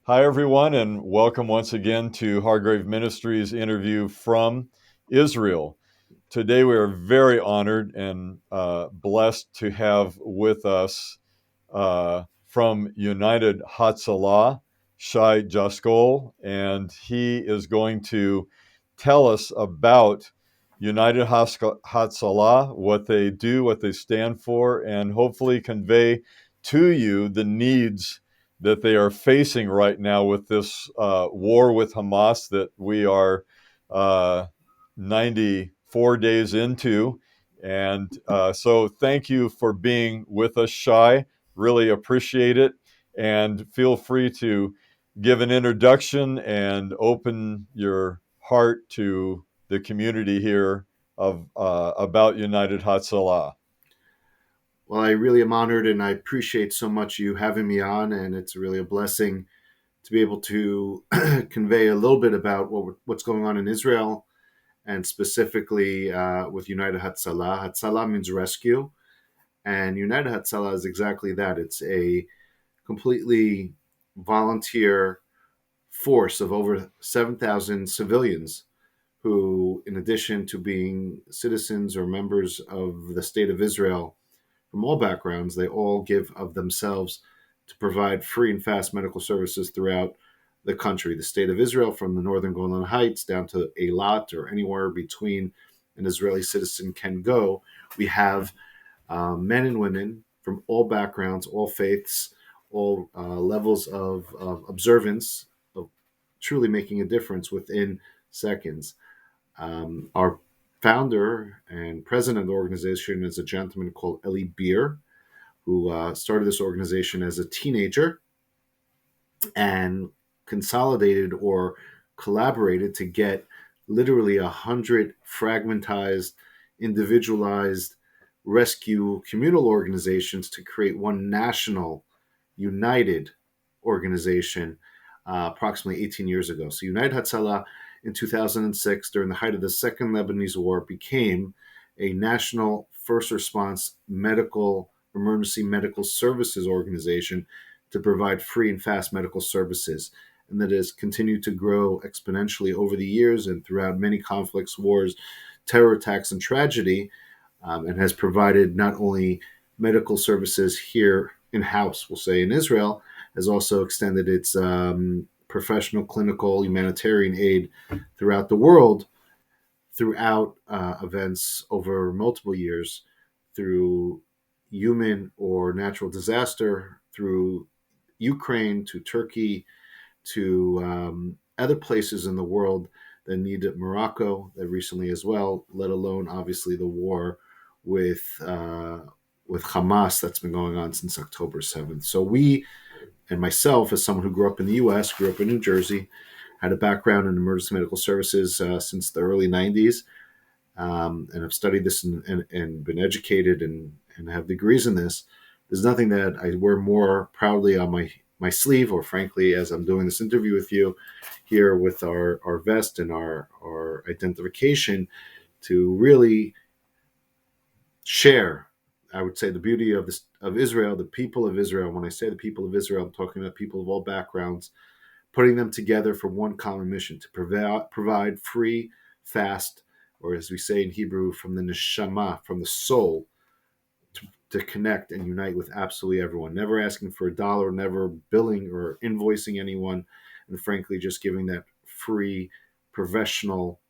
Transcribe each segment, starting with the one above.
Hi, everyone, and welcome once again to Hargrave Ministries interview from Israel. Today, we are very honored and blessed to have with us from United Hatzalah, Shai Jaskcoll, and he is going to tell us about United Hatzalah, what they do, what they stand for, and hopefully convey to you the needs that they are facing right now with this war with Hamas that we are uh, 94 days into. And so thank you for being with us, Shai. Really appreciate it. And feel free to give an introduction and open your heart to the community here of about United Hatzalah. Well, I really am honored and I appreciate so much you having me on. And it's really a blessing to be able to convey a little bit about what's going on in Israel and specifically with United Hatzalah. Hatzalah means rescue, and United Hatzalah is exactly that. It's a completely volunteer force of over 7,000 civilians who, in addition to being citizens or members of the state of Israel, from all backgrounds, they all give of themselves to provide free and fast medical services throughout the country, the state of Israel, from the northern Golan Heights down to Eilat or anywhere between an Israeli citizen can go. We have men and women from all backgrounds, all faiths, all levels of observance, of truly making a difference within seconds. Our founder and president of the organization is a gentleman called Eli Beer, who started this organization as a teenager and consolidated or collaborated to get literally 100 fragmentized, individualized rescue communal organizations to create one national, united organization approximately 18 years ago. So United Hatzalah in 2006, during the height of the Second Lebanese War, became a national first response medical emergency medical services organization to provide free and fast medical services, and that has continued to grow exponentially over the years and throughout many conflicts, wars, terror attacks, and tragedy, and has provided not only medical services here in house, we'll say in Israel, has also extended its professional, clinical, humanitarian aid throughout the world, throughout events over multiple years, through human or natural disaster, through Ukraine to Turkey to other places in the world that needed Morocco that recently as well, let alone obviously the war with uh, with Hamas that's been going on since October 7th. So we and myself, as someone who grew up in the U.S., grew up in New Jersey, had a background in emergency medical services since the early 90s, and have studied this and been educated and have degrees in this. There's nothing that I wear more proudly on my sleeve, or frankly, as I'm doing this interview with you here with our vest and our identification, to really share, I would say, the beauty of this of Israel, the people of Israel. When I say the people of Israel, I'm talking about people of all backgrounds, putting them together for one common mission to provide free, fast, or as we say in Hebrew, from the neshama, from the soul, to connect and unite with absolutely everyone, never asking for a dollar, never billing or invoicing anyone, and frankly, just giving that free professional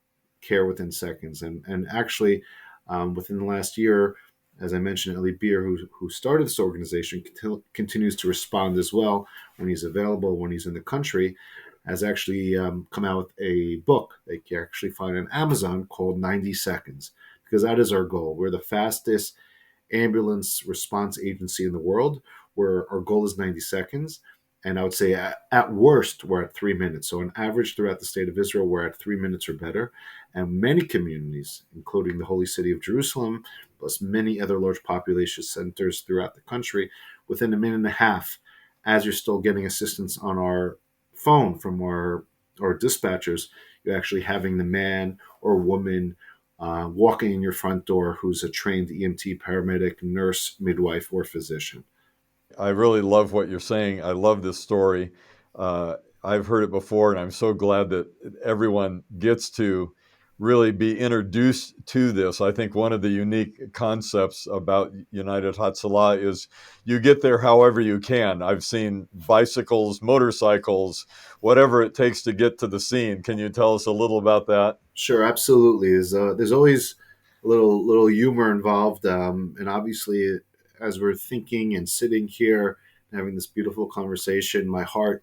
care within seconds. And actually, within the last year, as I mentioned, Eli Beer, who started this organization, continues to respond as well when he's available, when he's in the country, has actually come out with a book that you can actually find on Amazon called 90 Seconds, because that is our goal. We're the fastest ambulance response agency in the world, where our goal is 90 seconds. And I would say at worst, we're at 3 minutes. So on average throughout the state of Israel, we're at 3 minutes or better. And many communities, including the holy city of Jerusalem, plus many other large population centers throughout the country, within a minute and a half, as you're still getting assistance on our phone from our dispatchers, you're actually having the man or woman walking in your front door who's a trained EMT, paramedic, nurse, midwife, or physician. I really love what you're saying. I love this story. I've heard it before, and I'm so glad that everyone gets to really be introduced to this. I think one of the unique concepts about United Hatzalah is you get there however you can. I've seen bicycles, motorcycles, whatever it takes to get to the scene. Can you tell us a little about that? Sure, absolutely. There's always a little humor involved, and obviously, as we're thinking and sitting here and having this beautiful conversation, my heart,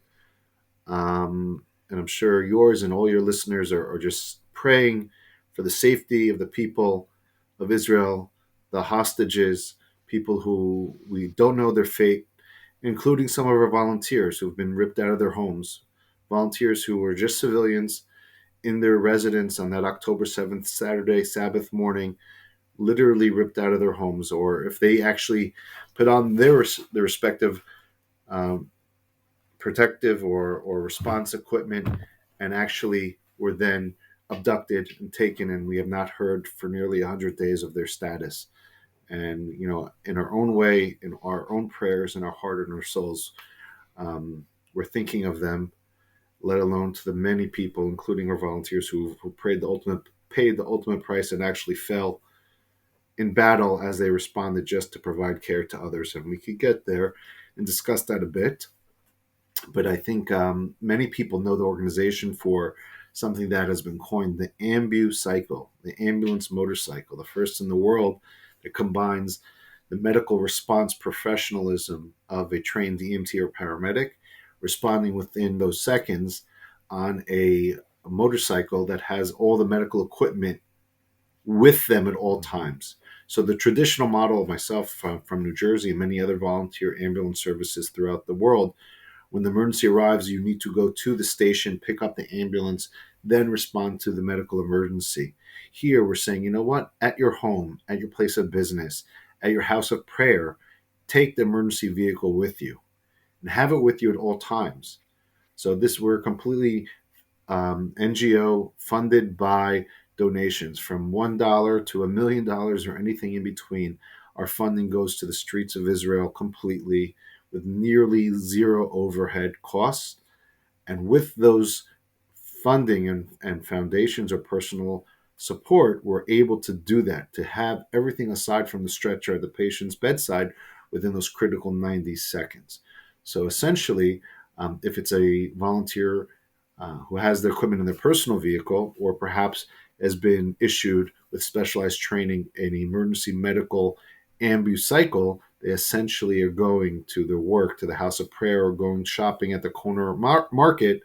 and I'm sure yours and all your listeners are just praying for the safety of the people of Israel, the hostages, people who we don't know their fate, including some of our volunteers who've been ripped out of their homes, volunteers who were just civilians in their residence on that October 7th, Saturday, Sabbath morning, literally ripped out of their homes, or if they actually put on their respective um, protective or response equipment and actually were then abducted and taken, and we have not heard for nearly 100 days of their status. And, in our own way, in our own prayers, in our heart and our souls, we're thinking of them, let alone to the many people, including our volunteers, who paid the ultimate price and actually fell in battle as they responded just to provide care to others. And we could get there and discuss that a bit. But I think many people know the organization for something that has been coined the AMBU cycle, the ambulance motorcycle, the first in the world that combines the medical response professionalism of a trained EMT or paramedic responding within those seconds on a motorcycle that has all the medical equipment with them at all times. So the traditional model of myself from New Jersey and many other volunteer ambulance services throughout the world, when the emergency arrives, you need to go to the station, pick up the ambulance, then respond to the medical emergency. Here, we're saying, you know what? At your home, at your place of business, at your house of prayer, take the emergency vehicle with you and have it with you at all times. So this we're completely NGO funded by donations from $1 to $1 million or anything in between. Our funding goes to the streets of Israel completely with nearly zero overhead costs. And with those funding and foundations or personal support, we're able to do that, to have everything aside from the stretcher at the patient's bedside within those critical 90 seconds. So essentially, if it's a volunteer who has their equipment in their personal vehicle, or perhaps has been issued with specialized training in emergency medical ambu cycle, they essentially are going to their work, to the house of prayer, or going shopping at the corner market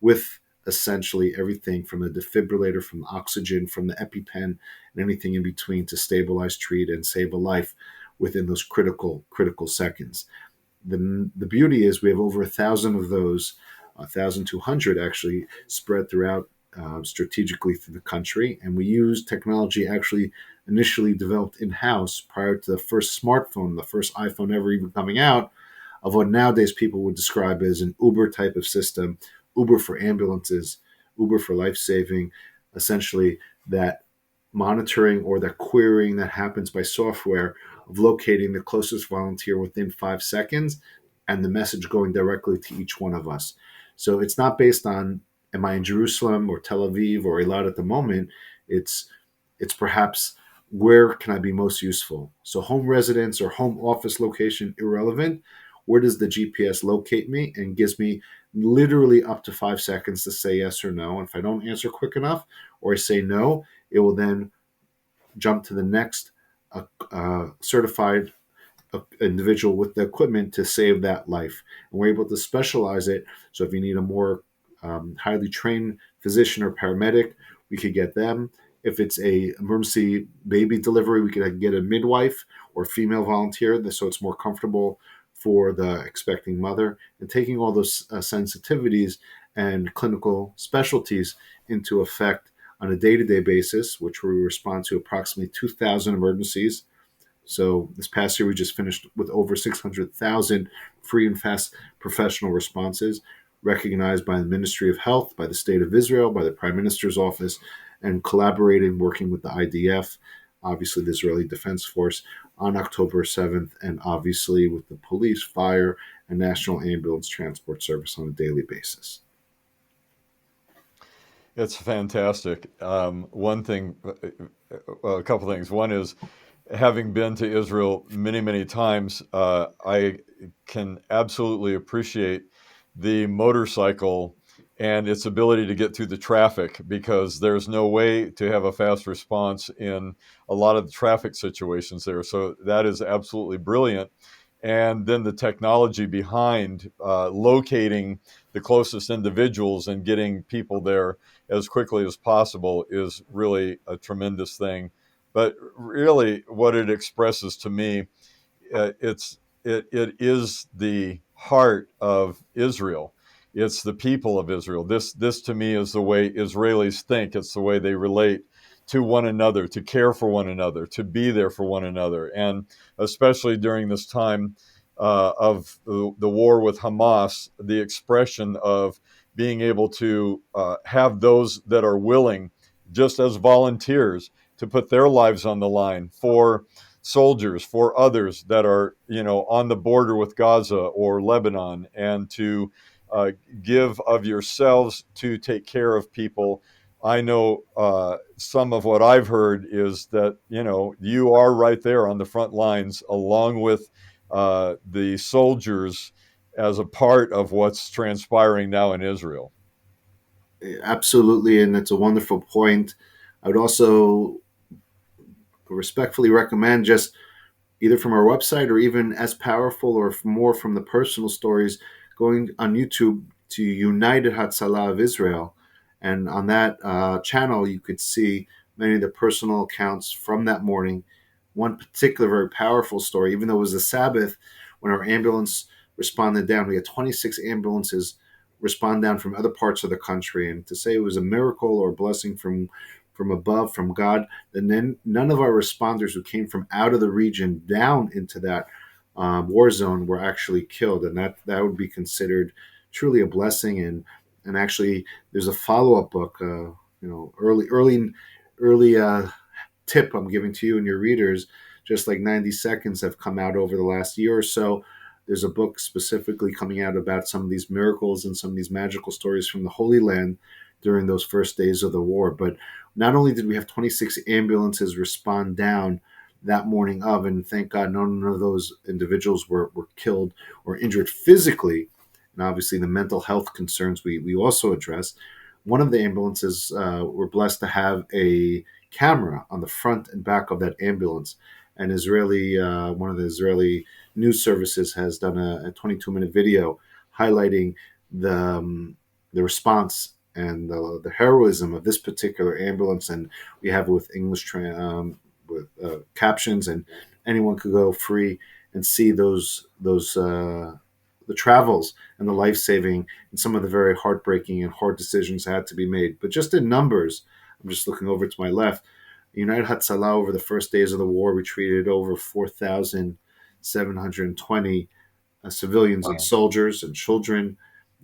with essentially everything from the defibrillator, from the oxygen, from the EpiPen, and anything in between to stabilize, treat, and save a life within those critical seconds. The beauty is we have over 1,000 of those, 1,200 actually, spread throughout strategically through the country. And we use technology actually initially developed in-house prior to the first smartphone, the first iPhone ever even coming out, of what nowadays people would describe as an Uber type of system, Uber for ambulances, Uber for life-saving, essentially that monitoring or that querying that happens by software of locating the closest volunteer within 5 seconds and the message going directly to each one of us. So it's not based on, am I in Jerusalem or Tel Aviv or Eilat at the moment? It's perhaps, where can I be most useful? So home residence or home office location, irrelevant. Where does the GPS locate me and gives me literally up to 5 seconds to say yes or no. And if I don't answer quick enough or I say no, it will then jump to the next certified individual with the equipment to save that life. And we're able to specialize it. So if you need a more highly trained physician or paramedic, we could get them. If it's a emergency baby delivery, we could get a midwife or female volunteer, so it's more comfortable for the expecting mother. And taking all those sensitivities and clinical specialties into effect on a day-to-day basis, which we respond to approximately 2,000 emergencies. So this past year, we just finished with over 600,000 free and fast professional responses recognized by the Ministry of Health, by the State of Israel, by the Prime Minister's Office, and collaborating, working with the IDF, obviously the Israeli Defense Force, on October 7th, and obviously with the police, fire, and national ambulance transport service on a daily basis. It's fantastic. One thing, a couple things. One is, having been to Israel many, many times, I can absolutely appreciate the motorcycle and its ability to get through the traffic, because there's no way to have a fast response in a lot of the traffic situations there. So that is absolutely brilliant. And then the technology behind locating the closest individuals and getting people there as quickly as possible is really a tremendous thing. But really, what it expresses to me, it is the heart of Israel. It's the people of Israel. This to me is the way Israelis think. It's the way they relate to one another, to care for one another, to be there for one another, and especially during this time of the war with Hamas, the expression of being able to have those that are willing, just as volunteers, to put their lives on the line for soldiers, for others that are, on the border with Gaza or Lebanon, and to uh, give of yourselves to take care of people. I know some of what I've heard is that, you are right there on the front lines along with the soldiers as a part of what's transpiring now in Israel. Absolutely, and that's a wonderful point. I would also respectfully recommend, just either from our website or even as powerful or more from the personal stories, going on YouTube to United Hatzalah of Israel. And on that channel, you could see many of the personal accounts from that morning. One particular very powerful story, even though it was the Sabbath, when our ambulance responded down, we had 26 ambulances respond down from other parts of the country. And to say it was a miracle or a blessing from above, from God, and then none of our responders who came from out of the region down into that war zone were actually killed, and that would be considered truly a blessing. And actually, there's a follow up book, early tip I'm giving to you and your readers. Just like 90 Seconds have come out over the last year or so. There's a book specifically coming out about some of these miracles and some of these magical stories from the Holy Land during those first days of the war. But not only did we have 26 ambulances respond down that morning of, and thank God none of those individuals were killed or injured physically, and obviously the mental health concerns we also addressed. One of the ambulances were blessed to have a camera on the front and back of that ambulance. And one of the Israeli news services has done a 22-minute video highlighting the response and the heroism of this particular ambulance. And we have it with with captions, and anyone could go free and see those the travels and the life saving and some of the very heartbreaking and hard decisions that had to be made. But just in numbers, I'm just looking over to my left. United Hatzalah over the first days of the war, we treated over 4,720 civilians and Wow. soldiers and children,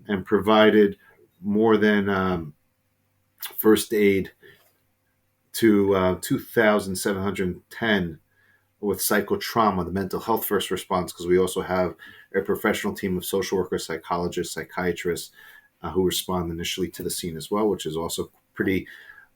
and provided more than first aid to 2,710 with psychotrauma, the mental health first response, because we also have a professional team of social workers, psychologists, psychiatrists who respond initially to the scene as well, which is also pretty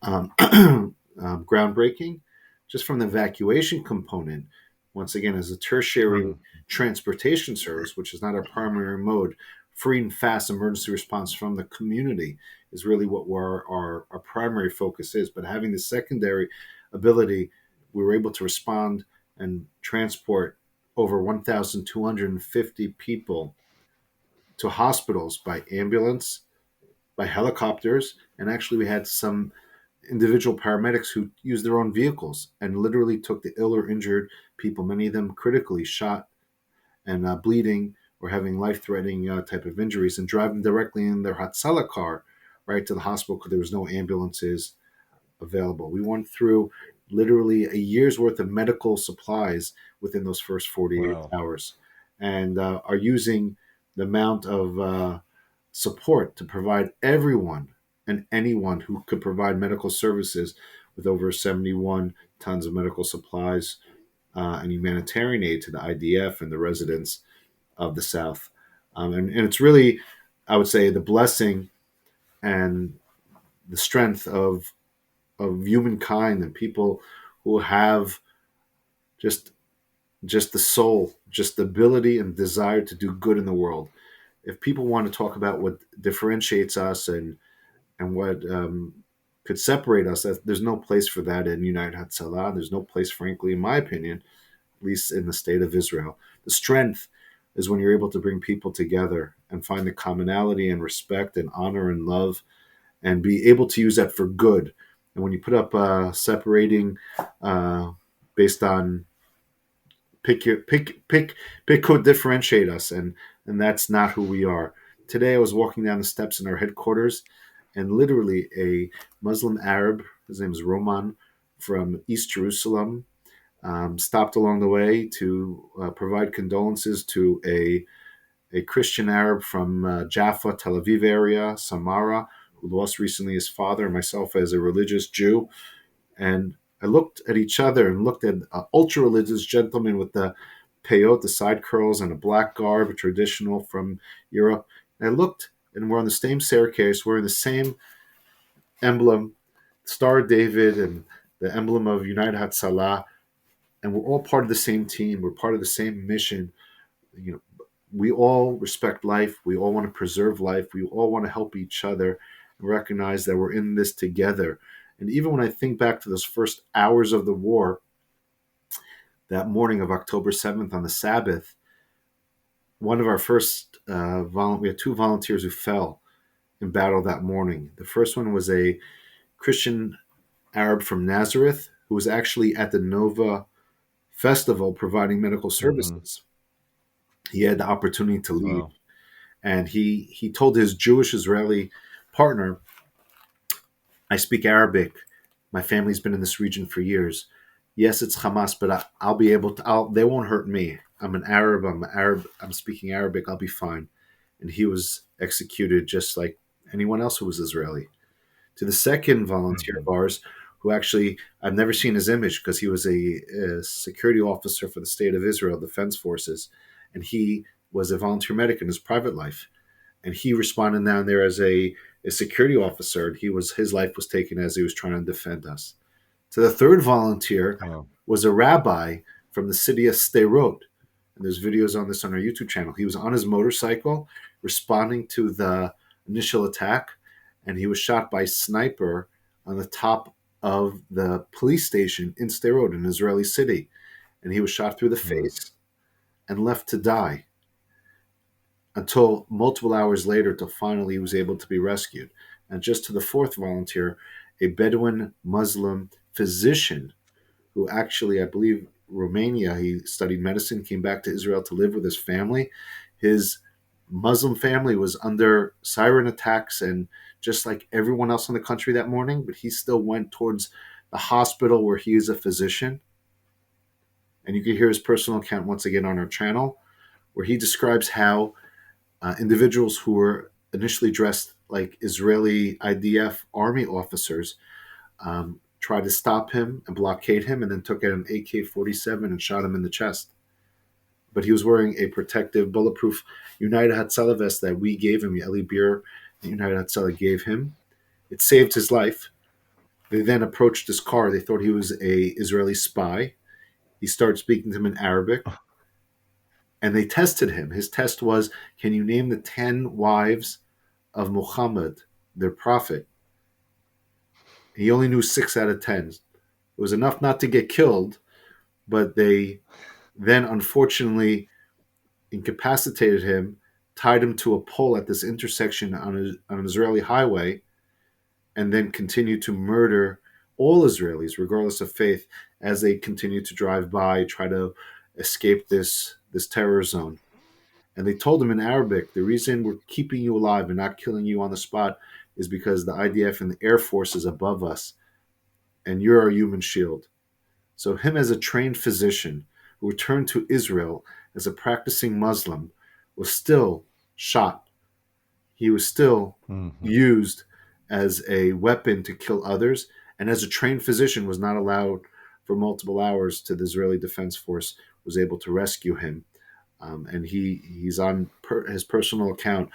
groundbreaking. Just from the evacuation component, once again, as a tertiary Mm. transportation service, which is not our primary mode, free and fast emergency response from the community is really what our primary focus is. But having the secondary ability, we were able to respond and transport over 1,250 people to hospitals by ambulance, by helicopters, and actually we had some individual paramedics who used their own vehicles and literally took the ill or injured people, many of them critically shot and bleeding or having life-threatening type of injuries, and drive them directly in their Hatzalah car right to the hospital because there was no ambulances available. We went through literally a year's worth of medical supplies within those first 48 Wow. hours, and are using the amount of support to provide everyone and anyone who could provide medical services with over 71 tons of medical supplies and humanitarian aid to the IDF and the residents of the South. And it's really, I would say, the blessing and the strength of humankind and people who have just just the soul, just the ability and desire to do good in the world. If people want to talk about what differentiates us and what could separate us, there's no place for that in United Hatzalah. There's no place, frankly, in my opinion, at least in the state of Israel. The strength is when you're able to bring people together and find the commonality and respect and honor and love and be able to use that for good. And when you put up separating uh, based on pick who differentiate us, and that's not who we are. Today I was walking down the steps in our headquarters, and literally a Muslim Arab, his name is Roman, from East Jerusalem, stopped along the way to provide condolences to a Christian Arab from Jaffa, Tel Aviv area, Samara, who lost recently his father, and myself as a religious Jew. And I looked at each other and looked at an ultra religious gentleman with the peyot, the side curls, and a black garb, traditional from Europe. And I looked, and we're on the same staircase, wearing the same emblem, Star of David, and the emblem of United Hatzalah, and we're all part of the same team. We're part of the same mission. You know, we all respect life. We all want to preserve life. We all want to help each other and recognize that we're in this together. And even when I think back to those first hours of the war, that morning of October 7th on the Sabbath, one of our first, we had two volunteers who fell in battle that morning. The first one was a Christian Arab from Nazareth who was actually at the Nova Festival providing medical Mm-hmm. services. He had the opportunity to leave, Wow. and he told his Jewish Israeli partner, "I speak Arabic. My family's been in this region for years. Yes, it's Hamas, but I'll be able to. They won't hurt me. I'm an Arab. I'm Arab. I'm speaking Arabic. I'll be fine." And he was executed just like anyone else who was Israeli. To the second volunteer Mm-hmm. of ours, who actually I've never seen his image because he was a security officer for the state of Israel Defense Forces, and he was a volunteer medic in his private life, and he responded down there as a security officer. And his life was taken as he was trying to defend us. So the third volunteer Wow. was a rabbi from the city of Sderot. And there's videos on this on our YouTube channel. He was on his motorcycle responding to the initial attack, and he was shot by a sniper on the top of the police station in Sderot, an Israeli city. And he was shot through the Mm. face and left to die until multiple hours later, till finally he was able to be rescued. And just to the fourth volunteer, a Bedouin Muslim physician who actually, I believe, Romania, he studied medicine, came back to Israel to live with his family. His Muslim family was under siren attacks and just like everyone else in the country that morning, but he still went towards the hospital where he is a physician. And you can hear his personal account once again on our channel, where he describes how individuals who were initially dressed like Israeli IDF army officers tried to stop him and blockade him, and then took out an AK-47 and shot him in the chest. But he was wearing a protective, bulletproof United Hatzalah vest that we gave him. Eli Beer, the United Hatzalah gave him. It saved his life. They then approached his car. They thought he was a Israeli spy. He started speaking to them in Arabic, and they tested him. His test was, "Can you name the 10 wives of Muhammad, their prophet?" He only knew 6 out of 10. It was enough not to get killed, but they then unfortunately incapacitated him, tied him to a pole at this intersection on an Israeli highway, and then continued to murder all Israelis, regardless of faith, as they continued to drive by, try to escape this terror zone. And they told him in Arabic, "The reason we're keeping you alive and not killing you on the spot is because the IDF and the Air Force is above us, and you're our human shield." So, him as a trained physician who returned to Israel as a practicing Muslim was still shot. He was still Mm-hmm. used as a weapon to kill others, and as a trained physician was not allowed for multiple hours to the Israeli Defense Force was able to rescue him. And he's on his personal account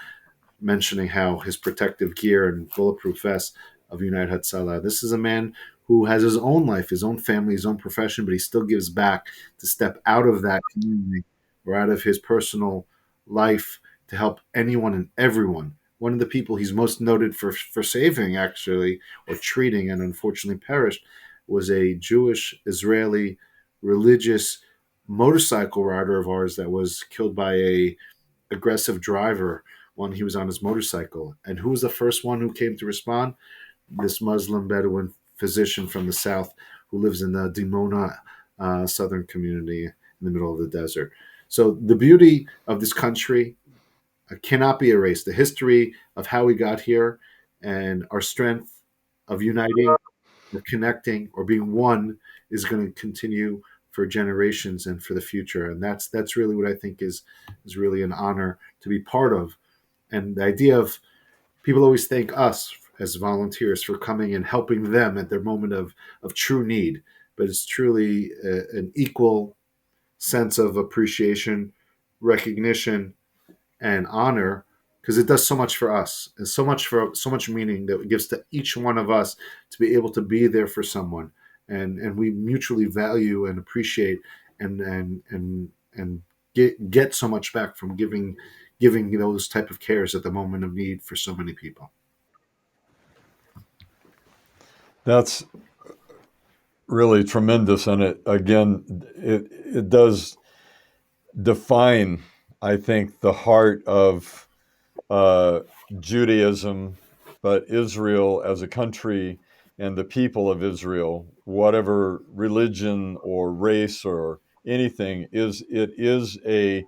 mentioning how his protective gear and bulletproof vest of United Hatzalah. This is a man who has his own life, his own family, his own profession, but he still gives back to step out of that community or out of his personal life to help anyone and everyone. One of the people he's most noted for saving, actually, or treating, and unfortunately perished, was a Jewish Israeli religious motorcycle rider of ours that was killed by a aggressive driver when he was on his motorcycle. And who was the first one who came to respond? This Muslim Bedouin physician from the south who lives in the Dimona southern community in the middle of the desert. So the beauty of this country cannot be erased. The history of how we got here and our strength of uniting or connecting or being one is going to continue for generations and for the future. And that's really what I think is really an honor to be part of. And the idea of people always thank us as volunteers for coming and helping them at their moment of true need. But it's truly an equal sense of appreciation, recognition, and honor because it does so much for us and so much meaning that it gives to each one of us to be able to be there for someone and we mutually value and appreciate and get so much back from giving those type of cares at the moment of need for so many people. That's really tremendous, and it does define, I think, the heart of uh, Judaism, but Israel as a country and the people of Israel, whatever religion or race or anything, is a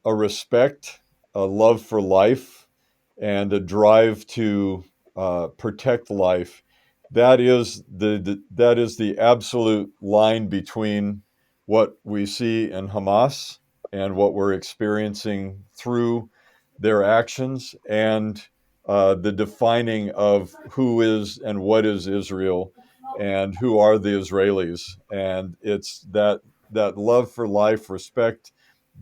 respect, a love for life, and a drive to protect life. That is the absolute line between what we see in Hamas and what we're experiencing through their actions, and the defining of who is and what is Israel and who are the Israelis. And it's that love for life, respect,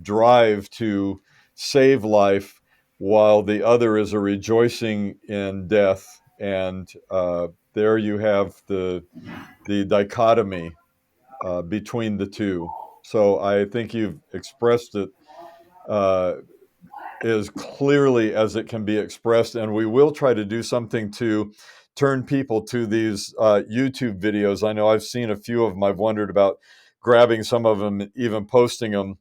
drive to save life, while the other is a rejoicing in death. And there you have the dichotomy between the two. So I think you've expressed it uh, as clearly as it can be expressed, and we will try to do something to turn people to these YouTube videos. I know I've seen a few of them. I've wondered about grabbing some of them, even posting them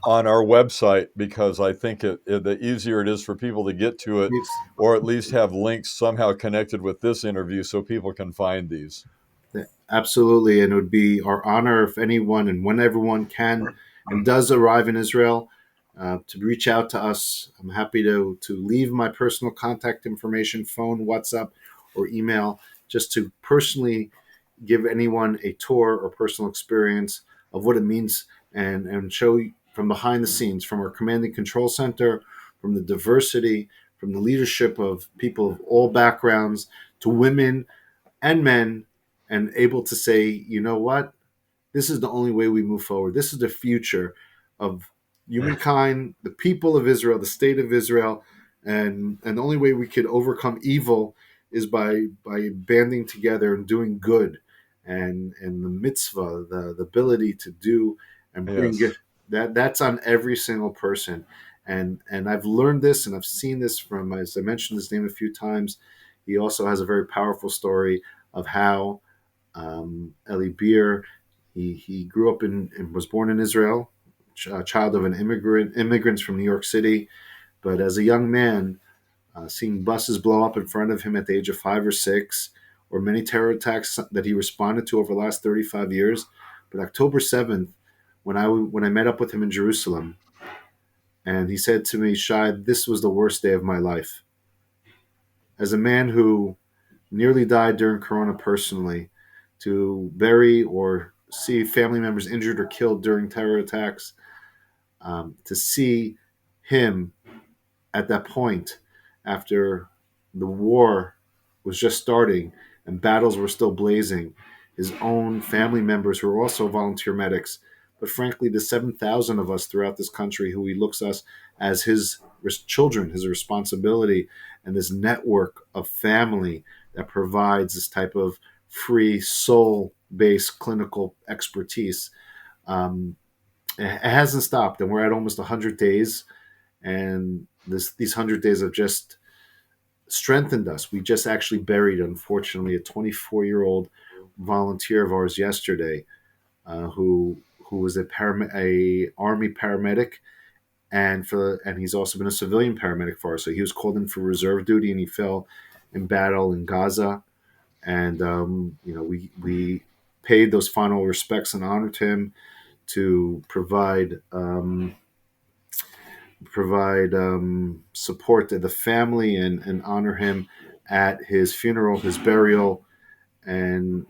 on our website, because I think the easier it is for people to get to it, It's or at least have links somehow connected with this interview so people can find these. absolutely, and it would be our honor if anyone and when everyone can and does arrive in Israel to reach out to us. I'm happy to leave my personal contact information, phone, WhatsApp, or email, just to personally give anyone a tour or personal experience of what it means and show from behind the scenes, from our command and control center, from the diversity, from the leadership of people of all backgrounds to women and men, and able to say, you know what, this is the only way we move forward. This is the future of humankind, the people of Israel, the state of Israel, and the only way we could overcome evil is by banding together and doing good, and the mitzvah, the ability to do and bring Yes. that's on every single person. And I've learned this and I've seen this from, as I mentioned his name a few times. He also has a very powerful story of how Eli Beer. He grew up in and was born in Israel, a child of an immigrants from New York City. But as a young man, seeing buses blow up in front of him at the age of 5 or 6, or many terror attacks that he responded to over the last 35 years. But October 7th, when I met up with him in Jerusalem, and he said to me, "Shai, this was the worst day of my life." As a man who nearly died during Corona personally, to bury or see family members injured or killed during terror attacks, to see him at that point after the war was just starting and battles were still blazing, his own family members who were also volunteer medics but frankly, the 7,000 of us throughout this country who he looks us as his children, his responsibility, and this network of family that provides this type of free soul based clinical expertise. Um, it hasn't stopped, and we're at almost 100 days. And these 100 days have just strengthened us. We just actually buried, unfortunately, a 24-year-old volunteer of ours yesterday, who was a army paramedic, and he's also been a civilian paramedic for us. So he was called in for reserve duty, and he fell in battle in Gaza. And we paid those final respects and honored him to provide support to the family and honor him at his funeral, his burial, and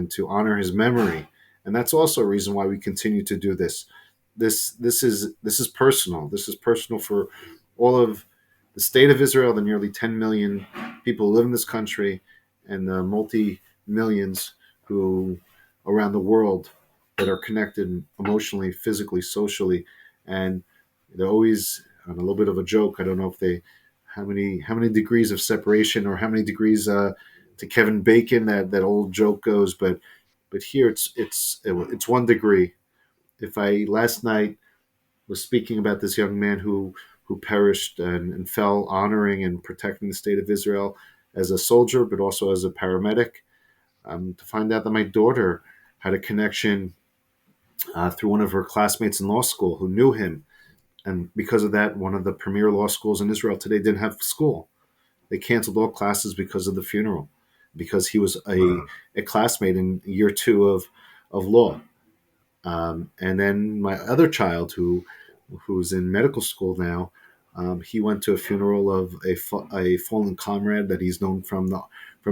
to honor his memory. And that's also a reason why we continue to do this. This is personal. This is personal for all of the state of Israel, the nearly 10 million people who live in this country, and the multi millions who around the world that are connected emotionally, physically, socially, and they're always on a little bit of a joke. I don't know if they how many degrees of separation or how many degrees to Kevin Bacon that old joke goes, but here it's 1 degree. If I last night was speaking about this young man who perished and fell honoring and protecting the state of Israel as a soldier, but also as a paramedic, to find out that my daughter had a connection through one of her classmates in law school who knew him, and because of that, one of the premier law schools in Israel today didn't have school. They canceled all classes because of the funeral, because he was a classmate in year 2 of law. And then my other child, who's in medical school now, he went to a funeral of a fallen comrade that he's known from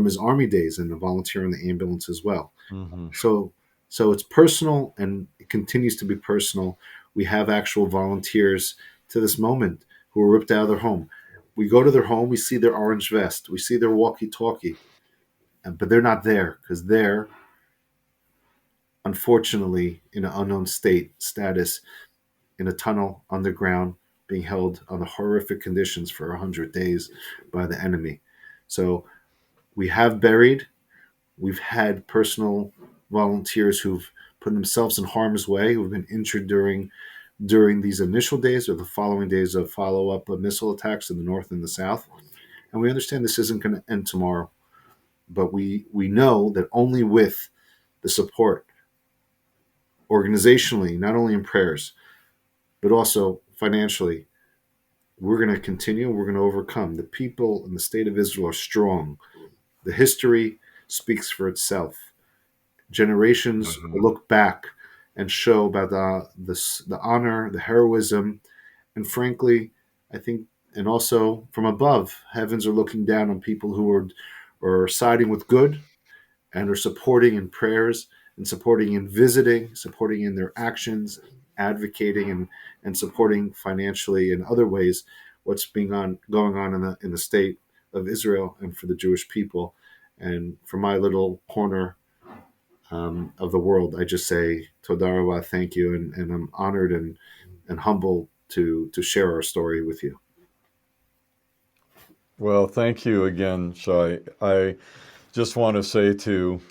his army days and a volunteer in the ambulance as well. Mm-hmm. So so it's personal and it continues to be personal. We have actual volunteers to this moment who were ripped out of their home. We go to their home, we see their orange vest, we see their walkie-talkie, but they're not there because they're unfortunately in an unknown status in a tunnel underground, being held under horrific conditions for 100 days by the enemy. So we have buried, we've had personal volunteers who've put themselves in harm's way, who've been injured during these initial days or the following days of follow-up missile attacks in the north and the south. And we understand this isn't going to end tomorrow, but we know that only with the support organizationally, not only in prayers, but also financially, we're going to continue. We're going to overcome. The people in the state of Israel are strong. The history speaks for itself. Generations Mm-hmm. will look back and show about the honor, the heroism, and frankly, I think, and also from above, heavens are looking down on people who are siding with good and are supporting in prayers and supporting in visiting, supporting in their actions, advocating and supporting financially in other ways what's going on in the state of Israel and for the Jewish people. And for my little corner of the world, I just say Toda Rabah, thank you, and I'm honored and humbled to share our story with you. Well, thank you again, Shai. I just want to say to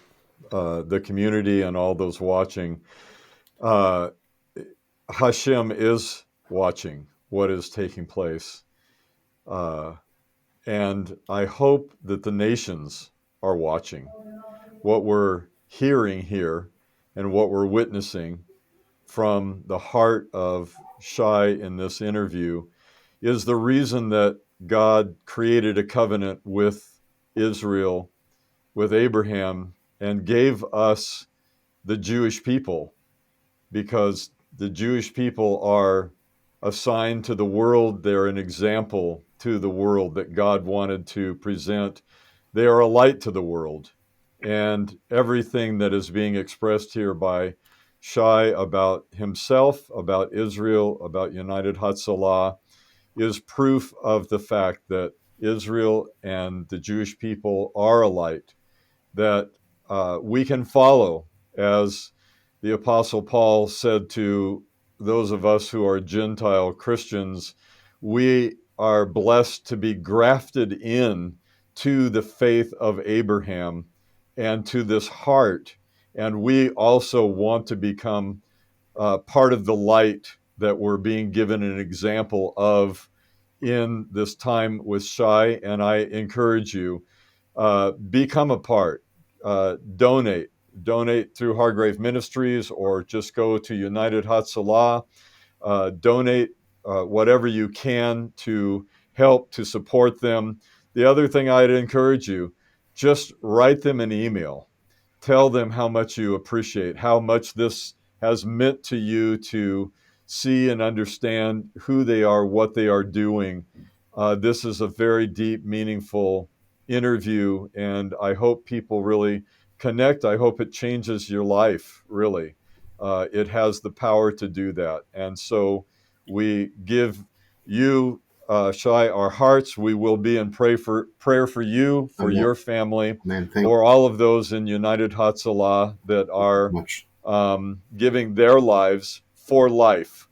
the community and all those watching, uh, Hashem is watching what is taking place. Uh, and I hope that the nations are watching what we're hearing here and what we're witnessing from the heart of Shai in this interview is the reason that God created a covenant with Israel, with Abraham, and gave us the Jewish people, because the Jewish people are a sign to the world. They're an example to the world that God wanted to present. They are a light to the world. And everything that is being expressed here by Shai about himself, about Israel, about United Hatzalah is proof of the fact that Israel and the Jewish people are a light that we can follow as the Apostle Paul said to those of us who are Gentile Christians, we are blessed to be grafted in to the faith of Abraham and to this heart. And we also want to become part of the light that we're being given an example of in this time with Shai. And I encourage you, become a part, donate through Hargrave Ministries, or just go to United Hatzalah, donate whatever you can to help to support them. The other thing I'd encourage you, just write them an email. Tell them how much you appreciate, how much this has meant to you to see and understand who they are, what they are doing. This is a very deep, meaningful interview, and I hope people really connect. I hope it changes your life, really. It has the power to do that. And so we give you, Shai, our hearts. We will be in prayer for you, for Amen. your family, Amen. Thank for all of those in United Hatzalah that you are so much. giving their lives for life.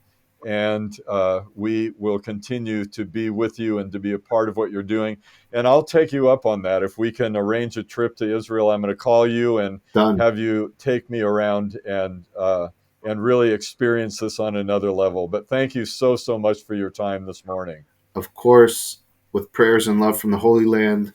And we will continue to be with you and to be a part of what you're doing. And I'll take you up on that. If we can arrange a trip to Israel, I'm going to call you and Done. have you take me around and really experience this on another level. But thank you so much for your time this morning. Of course, with prayers and love from the Holy Land.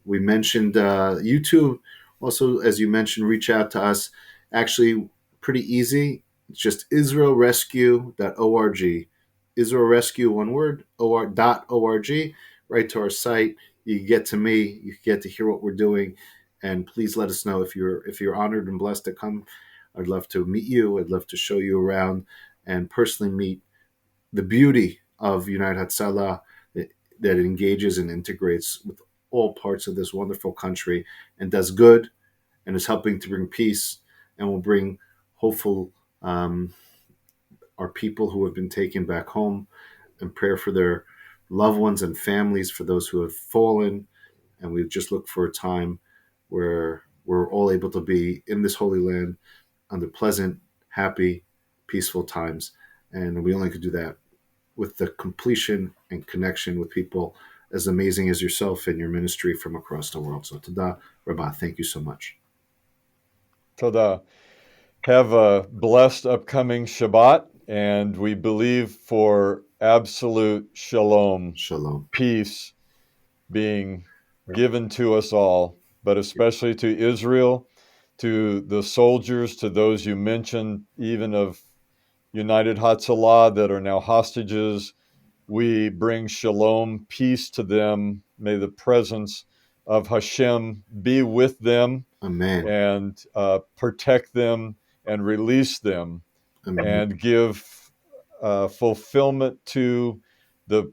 We mentioned YouTube. Also, as you mentioned, reach out to us. Actually, pretty easy. It's just israelrescue.org. Israel Rescue, one word, .org. Right to our site. You can get to me. You get to hear what we're doing, and please let us know if you're honored and blessed to come. I'd love to meet you. I'd love to show you around and personally meet the beauty of United Hatzalah that engages and integrates with all parts of this wonderful country and does good and is helping to bring peace and will bring hopeful our people who have been taken back home and prayer for their loved ones and families, for those who have fallen. And we just look for a time where we're all able to be in this holy land under pleasant, happy, peaceful times. And we only could do that with the completion and connection with people as amazing as yourself and your ministry from across the world. So, Tada, Rabbi, thank you so much. Toda. Have a blessed upcoming Shabbat, and we believe for absolute shalom, Shalom. peace being given to us all, but especially to Israel, to the soldiers, to those you mentioned, even of United Hatzalah that are now hostages. We bring shalom, peace to them. May the presence of Hashem be with them Amen. and protect them and release them Amen. and give fulfillment to the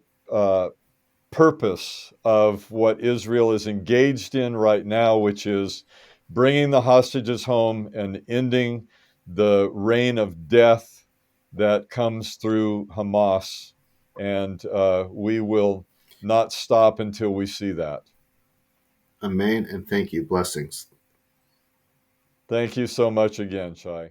purpose of what Israel is engaged in right now, which is bringing the hostages home and ending the reign of death that comes through Hamas. And we will not stop until we see that. Amen. And thank you. Blessings. Thank you so much again, Shai.